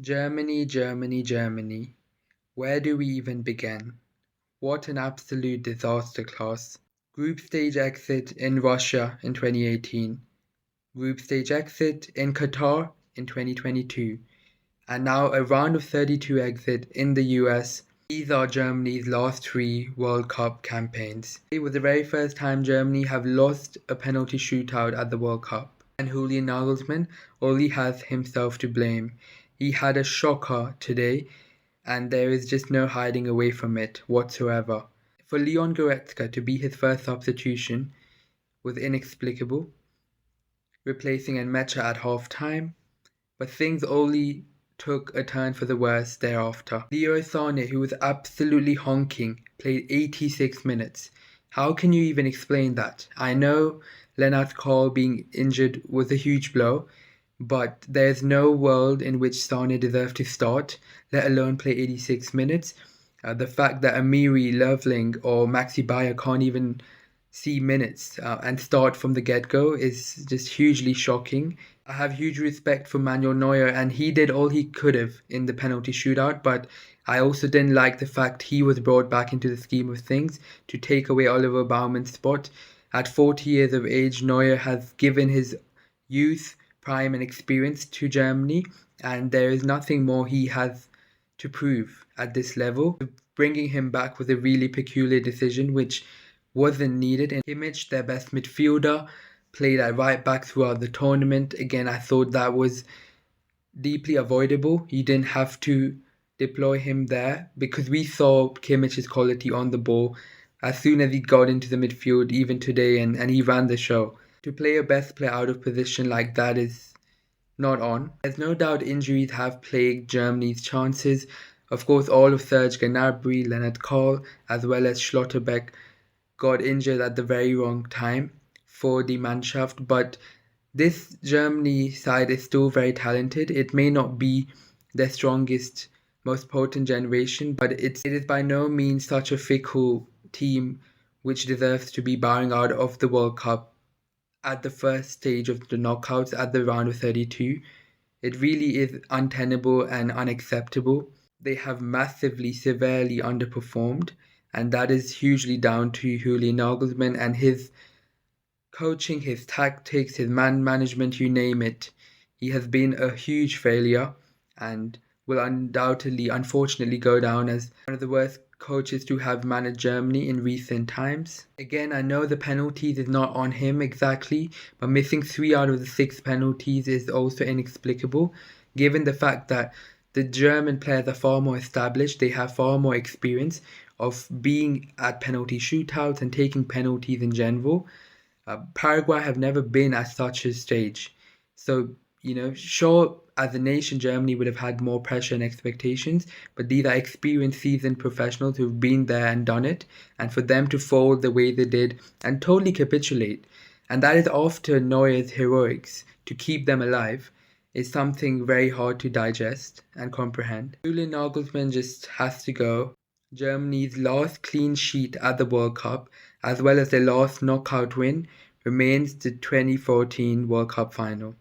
Germany, Germany, Germany. Where do we even begin? What an absolute disaster class. Group stage exit in Russia in 2018. Group stage exit in Qatar in 2022. And now a round of 32 exit in the US. These are Germany's last three World Cup campaigns. It was the very first time Germany have lost a penalty shootout at the World Cup. And Julian Nagelsmann only has himself to blame. He had a shocker today, and there is just no hiding away from it whatsoever. For Leon Goretzka to be his first substitution was inexplicable, replacing Nmecha at half-time, but things only took a turn for the worse thereafter. Leroy Sané, who was absolutely honking, played 86 minutes. How can you even explain that? I know Lennart Kohl being injured was a huge blow, but there's no world in which Sané deserved to start, let alone play 86 minutes. The fact that Amiri, Loveling or Maxi Bayer can't even see minutes and start from the get-go is just hugely shocking. I have huge respect for Manuel Neuer, and he did all he could have in the penalty shootout, but I also didn't like the fact he was brought back into the scheme of things to take away Oliver Baumann's spot. At 40 years of age, Neuer has given his youth, prime and experience to Germany, and there is nothing more he has to prove at this level. Bringing him back was a really peculiar decision, which wasn't needed. And Kimmich, their best midfielder, played at right back throughout the tournament. Again, I thought that was deeply avoidable. You didn't have to deploy him there because we saw Kimmich's quality on the ball as soon as he got into the midfield, even today, and he ran the show. To play a best player out of position like that is not on. There's no doubt injuries have plagued Germany's chances. Of course, all of Serge Gnabry, Lennart Kohl, as well as Schlotterbeck got injured at the very wrong time for the Mannschaft, but this Germany side is still very talented. It may not be their strongest, most potent generation, but it is by no means such a fickle team which deserves to be bowing out of the World Cup at the first stage of the knockouts at the round of 32. It really is untenable and unacceptable. They have massively, severely underperformed, and that is hugely down to Julian Nagelsmann and his coaching, his tactics, his man management, you name it. He has been a huge failure and will undoubtedly, unfortunately, go down as one of the worst coaches to have managed Germany in recent times. Again, I know the penalties is not on him exactly, but missing 3 out of the 6 penalties is also inexplicable, given the fact that the German players are far more established, they have far more experience of being at penalty shootouts and taking penalties in general. Paraguay have never been at such a stage. So, sure, as a nation, Germany would have had more pressure and expectations, but these are experienced, seasoned professionals who've been there and done it, and for them to fold the way they did and totally capitulate, and that is after Neuer's heroics to keep them alive, is something very hard to digest and comprehend. Julian Nagelsmann just has to go. Germany's last clean sheet at the World Cup, as well as their last knockout win, remains the 2014 World Cup final.